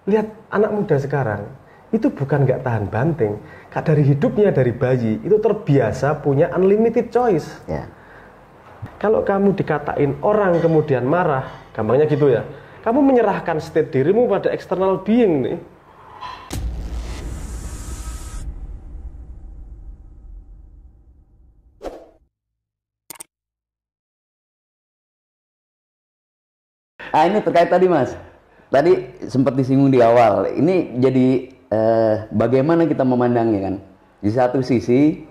lihat anak muda sekarang, itu bukan nggak tahan banting. Dari hidupnya, dari bayi, itu terbiasa punya unlimited choice. Ya. Kalau kamu dikatain orang kemudian marah, gampangnya gitu ya, kamu menyerahkan state dirimu pada external being nih. Ini terkait tadi Mas. Tadi sempat disinggung di awal. Ini jadi bagaimana kita memandangnya kan? Di satu sisi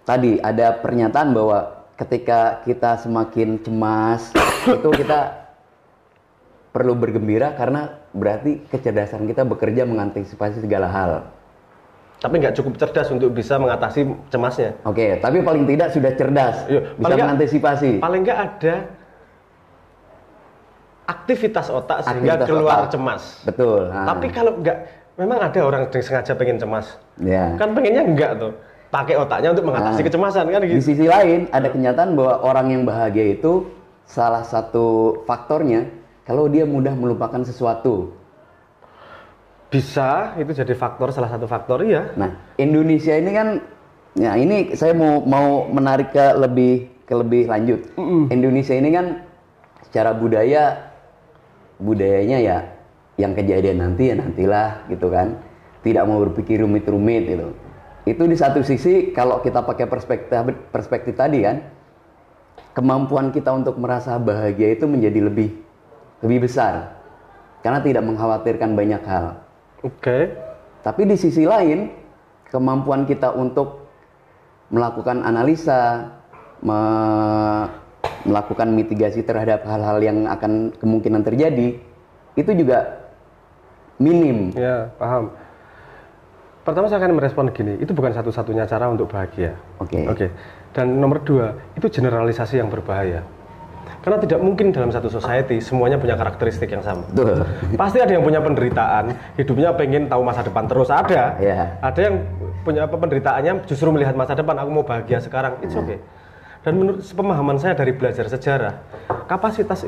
tadi ada pernyataan bahwa ketika kita semakin cemas itu kita perlu bergembira karena berarti kecerdasan kita bekerja mengantisipasi segala hal. Tapi nggak cukup cerdas untuk bisa mengatasi cemasnya. Oke, tapi paling tidak sudah cerdas, bisa mengantisipasi. Paling nggak ada aktivitas otak sehingga keluar cemas. Betul. Tapi kalau nggak, memang ada orang yang sengaja pengen cemas. Ya. Kan pengennya enggak tuh. Pakai otaknya untuk mengatasi kecemasan kan gitu. Di sisi lain ada kenyataan bahwa orang yang bahagia itu salah satu faktornya kalau dia mudah melupakan sesuatu. Bisa, itu jadi faktor, salah satu faktor iya. Nah, Indonesia ini kan, ya ini saya mau menarik ke lebih lanjut. Indonesia ini kan secara budayanya ya yang kejadian nanti ya nantilah gitu kan. Tidak mau berpikir rumit-rumit gitu. Itu di satu sisi kalau kita pakai perspektif tadi kan, kemampuan kita untuk merasa bahagia itu menjadi lebih besar karena tidak mengkhawatirkan banyak hal. Oke. Tapi di sisi lain, kemampuan kita untuk melakukan analisa, melakukan mitigasi terhadap hal-hal yang akan kemungkinan terjadi, itu juga minim. Ya, paham. Pertama saya akan merespon gini, itu bukan satu-satunya cara untuk bahagia. Oke. Dan nomor dua, itu generalisasi yang berbahaya. Karena tidak mungkin dalam satu society semuanya punya karakteristik yang sama. Betul. Pasti ada yang punya penderitaan, hidupnya pengen tahu masa depan terus, ada. Yeah. Ada yang punya penderitaannya justru melihat masa depan, aku mau bahagia sekarang, it's okay. Dan menurut pemahaman saya dari belajar sejarah, kapasitas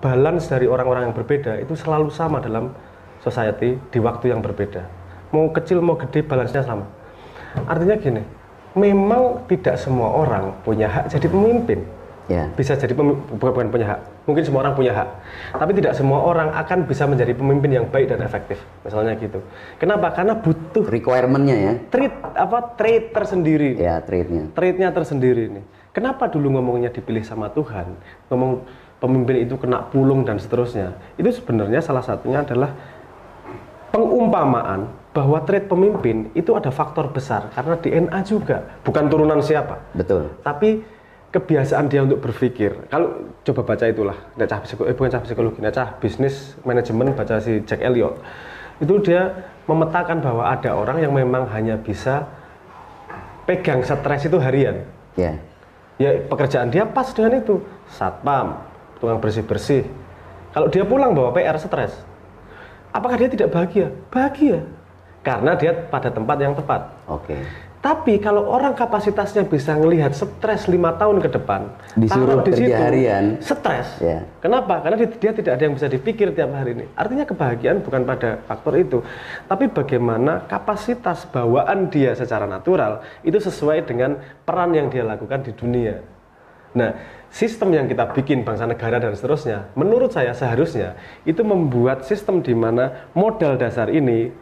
balance dari orang-orang yang berbeda itu selalu sama dalam society di waktu yang berbeda. Mau kecil mau gede balance-nya sama. Artinya gini, memang tidak semua orang punya hak jadi pemimpin. Yeah. Bisa jadi bukan punya hak. Mungkin semua orang punya hak. Tapi tidak semua orang akan bisa menjadi pemimpin yang baik dan efektif. Misalnya gitu. Kenapa? Karena butuh requirement-nya ya. Trait tersendiri. Ya, trait-nya. Traitnya tersendiri nih. Kenapa dulu ngomongnya dipilih sama Tuhan? Ngomong pemimpin itu kena pulung dan seterusnya. Itu sebenarnya salah satunya adalah pengumpamaan bahwa trait pemimpin itu ada faktor besar karena DNA juga, bukan turunan siapa. Betul. Tapi kebiasaan dia untuk berpikir. Kalau coba baca itulah, bukan cah psikologi, cah bisnis manajemen, baca si Jack Elliot. Itu dia memetakan bahwa ada orang yang memang hanya bisa pegang stres itu harian. Yeah. Ya pekerjaan dia pas dengan itu, satpam, tukang bersih-bersih. Kalau dia pulang bawa PR stres, apakah dia tidak bahagia? Bahagia, karena dia pada tempat yang tepat. Oke. Tapi kalau orang kapasitasnya bisa ngelihat stres 5 tahun ke depan, disuruh di kerja situ, harian, stres. Yeah. Kenapa? Karena dia tidak ada yang bisa dipikir tiap hari ini. Artinya kebahagiaan bukan pada faktor itu, tapi bagaimana kapasitas bawaan dia secara natural itu sesuai dengan peran yang dia lakukan di dunia. Nah, sistem yang kita bikin bangsa negara dan seterusnya, menurut saya seharusnya itu membuat sistem di mana modal dasar ini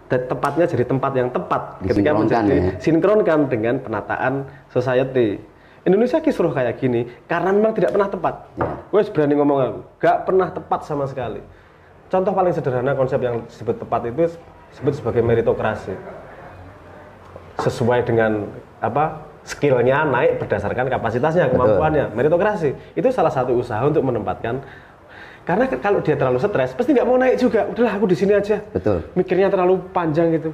tepatnya jadi tempat yang tepat ketika menjadi sinkronkan dengan penataan society. Indonesia kisruh kayak gini karena memang tidak pernah tepat. Gue berani ngomong aku, gak pernah tepat sama sekali. Contoh paling sederhana konsep yang disebut tepat itu disebut sebagai meritokrasi. Sesuai dengan skillnya naik berdasarkan kapasitasnya, kemampuannya. Meritokrasi itu salah satu usaha untuk menempatkan. Karena kalau dia terlalu stres, pasti nggak mau naik juga. Udahlah, aku di sini aja. Betul. Mikirnya terlalu panjang gitu.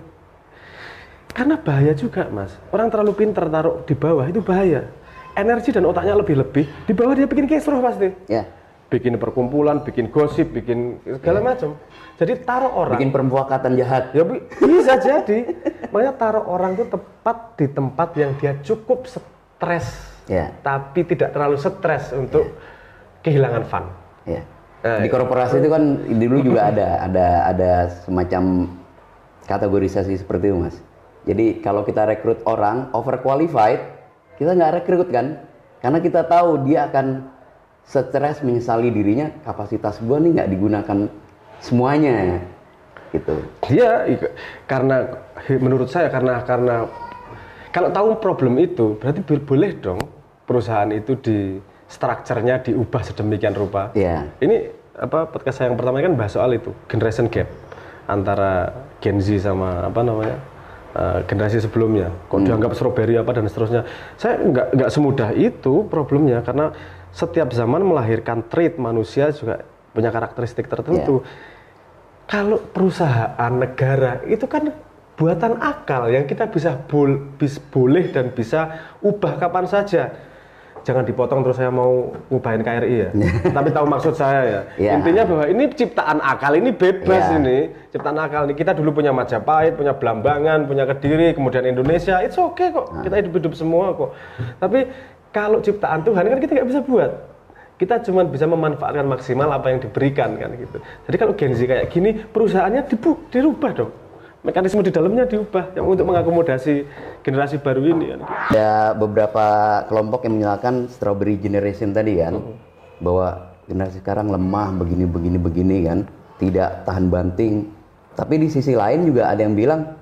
Karena bahaya juga, Mas. Orang terlalu pintar taruh di bawah itu bahaya. Energi dan otaknya lebih-lebih. Di bawah dia bikin kisruh pasti. Ya. Bikin perkumpulan, bikin gosip, bikin segala macam. Jadi taruh orang. Bikin permuakatan jahat. Ya bisa jadi. Makanya taruh orang itu tepat di tempat yang dia cukup stres. Ya. Tapi tidak terlalu stres untuk kehilangan fun. Ya. Di korporasi itu kan dulu juga ada semacam kategorisasi seperti itu, Mas. Jadi kalau kita rekrut orang overqualified, kita nggak rekrut kan, karena kita tahu dia akan stres menyesali dirinya, kapasitas gua nih nggak digunakan semuanya, gitu. Dia karena menurut saya karena kalau tahu problem itu berarti boleh dong perusahaan itu di strukturnya diubah sedemikian rupa. Iya. Ini podcast saya yang pertama kan bahas soal itu generation gap antara Gen Z sama generasi sebelumnya. Kok dianggap strawberry apa dan seterusnya. Saya nggak semudah itu problemnya karena setiap zaman melahirkan trait manusia juga punya karakteristik tertentu. Kalau perusahaan negara itu kan buatan akal yang kita bisa boleh dan bisa ubah kapan saja. Jangan dipotong terus saya mau ngubahin KRI ya. Tapi tahu maksud saya ya. Intinya bahwa ini ciptaan akal, ini bebas ini. Ciptaan akal ini kita dulu punya Majapahit, punya Blambangan, punya Kediri, kemudian Indonesia. It's okay kok. Kita hidup semua kok. Tapi kalau ciptaan Tuhan kan kita nggak bisa buat. Kita cuma bisa memanfaatkan maksimal apa yang diberikan kan gitu. Jadi kalau Gen Z kayak gini, perusahaannya dirubah dong. Mekanisme di dalamnya diubah yang untuk mengakomodasi generasi baru ini kan. Ada beberapa kelompok yang menyalahkan strawberry generation tadi kan, bahwa generasi sekarang lemah begini kan, tidak tahan banting. Tapi di sisi lain juga ada yang bilang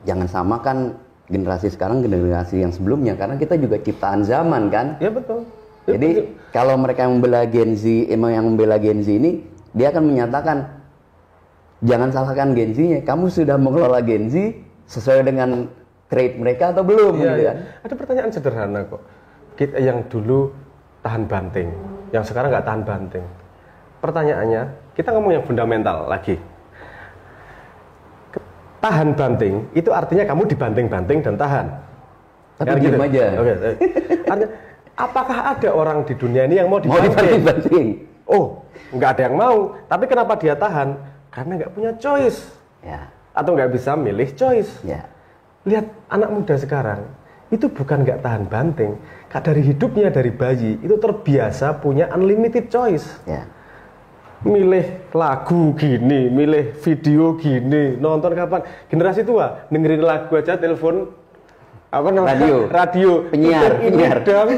jangan samakan generasi sekarang generasi yang sebelumnya karena kita juga ciptaan zaman kan. Ya betul. Jadi kalau mereka yang membela Gen Z, yang membela Gen Z ini, dia akan menyatakan jangan salahkan Gen Z-nya, kamu sudah mengelola Gen Z sesuai dengan trait mereka atau belum? Gitu kan? Ada pertanyaan sederhana kok. Kita yang dulu tahan banting, yang sekarang nggak tahan banting. Pertanyaannya, kita ngomong yang fundamental lagi. Tahan banting itu artinya kamu dibanting-banting dan tahan. Tapi diam aja. Oke. Artinya, apakah ada orang di dunia ini yang mau dibanting? Oh, nggak ada yang mau. Tapi kenapa dia tahan? Karena nggak punya choice, atau nggak bisa milih choice. Lihat anak muda sekarang, itu bukan nggak tahan banting. Dari hidupnya, dari bayi, itu terbiasa punya unlimited choice. Milih lagu gini, milih video gini, nonton kapan. Generasi tua, dengerin lagu aja, telepon, radio, penyiar. Dan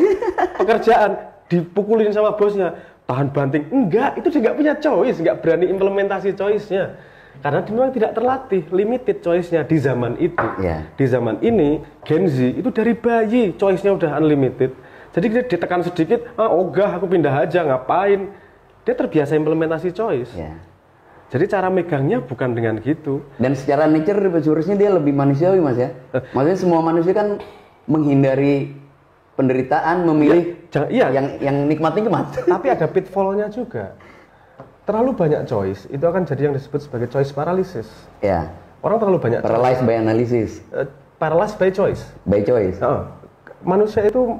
pekerjaan, dipukulin sama bosnya. Tahan banting, enggak, itu dia nggak punya choice, nggak berani implementasi choice-nya karena dia memang tidak terlatih, limited choice-nya di zaman itu. Di zaman ini Gen Z itu dari bayi choice-nya udah unlimited, jadi dia ditekan sedikit, ogah aku pindah aja, ngapain, dia terbiasa implementasi choice. Jadi cara megangnya bukan dengan gitu, dan secara nature seharusnya dia lebih manusiawi, Mas ya. Maksudnya semua manusia kan menghindari penderitaan, memilih yang nikmat. Tapi ada pitfall-nya juga. Terlalu banyak choice itu akan jadi yang disebut sebagai choice paralysis. Orang terlalu banyak paralyzed by analysis. Paralyzed by choice. By choice. Manusia itu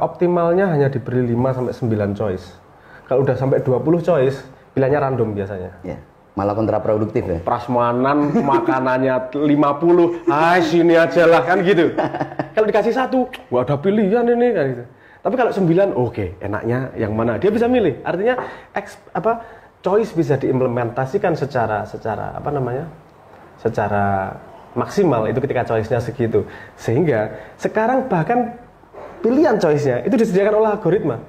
optimalnya hanya diberi 5 sampai 9 choice. Kalau udah sampai 20 choice, pilihannya random biasanya. Malah kontraproduktif ya. Prasmanan makanannya 50, sini aja lah kan gitu. Kalau dikasih 1, ada pilihan ini kan gitu. Tapi kalau 9, oke, enaknya yang mana? Dia bisa milih. Artinya choice bisa diimplementasikan secara maksimal itu ketika choice-nya segitu. Sehingga sekarang bahkan pilihan choice-nya itu disediakan oleh algoritma.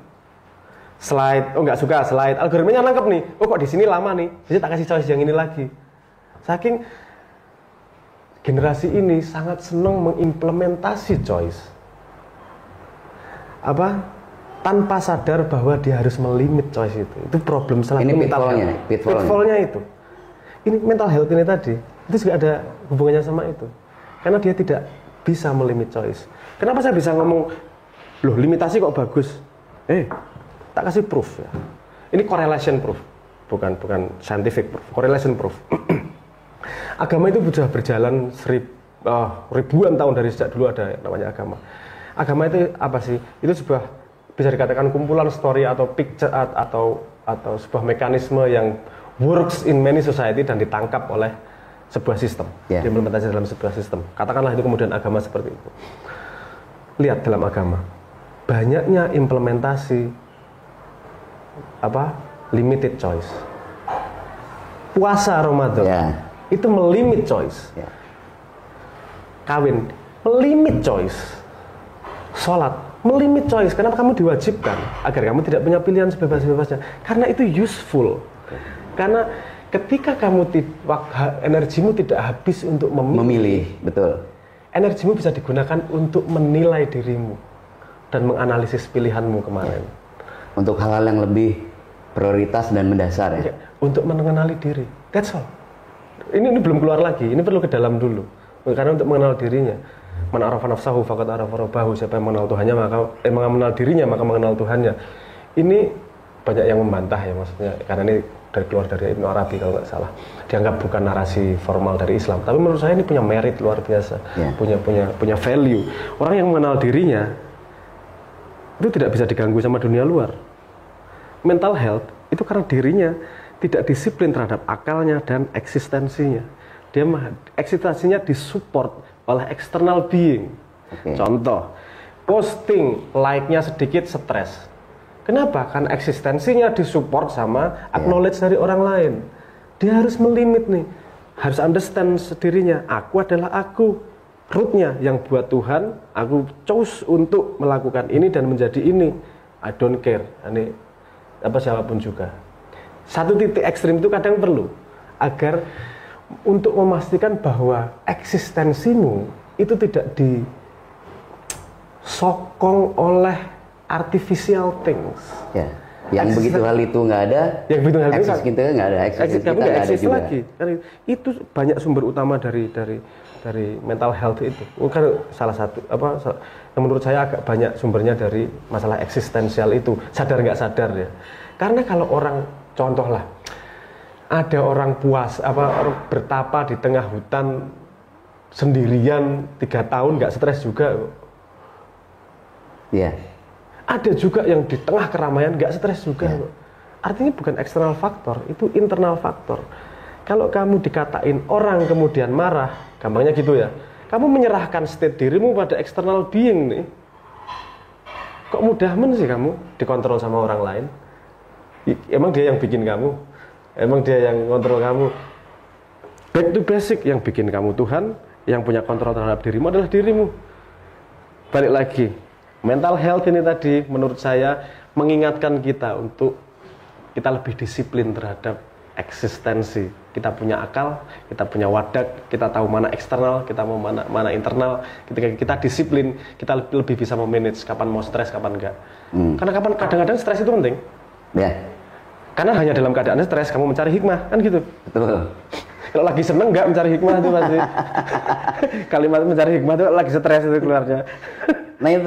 Slide, nggak suka slide, algoritmanya nangkep nih, kok di sini lama nih, jadi tak kasih choice yang ini lagi. Saking generasi ini sangat senang mengimplementasi choice, tanpa sadar bahwa dia harus melimit choice itu problem salah. Ini pitfall-nya itu. Ini mental health ini tadi, itu juga ada hubungannya sama itu, karena dia tidak bisa melimit choice. Kenapa saya bisa ngomong, loh limitasi kok bagus? Tak kasih proof ya. Ini correlation proof, bukan scientific proof, correlation proof. Agama itu sudah berjalan ribuan tahun dari sejak dulu ada namanya agama. Agama itu apa sih? Itu sebuah bisa dikatakan kumpulan story atau picture atau sebuah mekanisme yang works in many society dan ditangkap oleh sebuah sistem, diimplementasi dalam sebuah sistem. Katakanlah itu kemudian agama seperti itu. Lihat dalam agama, banyaknya implementasi limited choice. Puasa Ramadan itu melimit choice. Kawin melimit choice. Sholat melimit choice. Kenapa kamu diwajibkan? Agar kamu tidak punya pilihan sebebas-bebasnya. Karena itu useful. Karena ketika kamu energimu tidak habis untuk memilih, betul. Energimu bisa digunakan untuk menilai dirimu dan menganalisis pilihanmu kemarin. Untuk hal-hal yang lebih prioritas dan mendasar ya. Untuk mengenali diri. That's all. Ini belum keluar lagi. Ini perlu ke dalam dulu. Karena untuk mengenal dirinya. Man arafa nafsahu faqad arafa rabbahu. Siapa yang mengenal Tuhannya mengenal dirinya maka mengenal Tuhannya. Ini banyak yang membantah ya maksudnya. Karena ini keluar dari Ibnu Arabi kalau nggak salah. Dianggap bukan narasi formal dari Islam. Tapi menurut saya ini punya merit luar biasa. Punya value. Orang yang mengenal dirinya itu tidak bisa diganggu sama dunia luar. Mental health itu karena dirinya tidak disiplin terhadap akalnya dan eksistensinya. Dia eksistensinya disupport oleh external being. Contoh, posting like-nya sedikit stres. Kenapa? Karena eksistensinya disupport sama acknowledge dari orang lain. Dia harus melimit nih, harus understand dirinya. Aku adalah aku. Rootnya yang buat Tuhan, aku choose untuk melakukan ini dan menjadi ini. I don't care. Ini apa siapapun juga. Satu titik ekstrim itu kadang perlu agar untuk memastikan bahwa eksistensimu itu tidak disokong oleh artificial things. Yang begitu hal itu nggak ada, yang begitu hal itu kita nggak ada, eksis kita nggak ada juga. Lagi. Itu banyak sumber utama dari mental health itu. Kan salah satu yang menurut saya agak banyak sumbernya dari masalah eksistensial itu, sadar nggak sadar ya. Karena kalau orang, contoh lah, ada orang bertapa di tengah hutan sendirian 3 tahun nggak stres juga. Ada juga yang di tengah keramaian nggak stres juga. Artinya bukan eksternal faktor, itu internal faktor. Kalau kamu dikatain orang kemudian marah, gampangnya gitu ya. Kamu menyerahkan state dirimu pada external being nih. Kok mudah sih kamu dikontrol sama orang lain? Emang dia yang bikin kamu? Emang dia yang kontrol kamu? Back to basic, yang bikin kamu Tuhan, yang punya kontrol terhadap dirimu adalah dirimu. Balik lagi, mental health ini tadi menurut saya mengingatkan kita untuk kita lebih disiplin terhadap eksistensi. Kita punya akal, kita punya wadak, kita tahu mana eksternal, kita mau mana internal. Ketika kita disiplin, kita lebih bisa memanage kapan mau stres, kapan enggak. Karena kadang-kadang stres itu penting. Karena hanya dalam keadaan stres kamu mencari hikmah, kan gitu. Betul. Kalau lagi seneng enggak mencari hikmah itu pasti. Kalimat mencari hikmah itu lagi stres itu keluarnya. Nah itu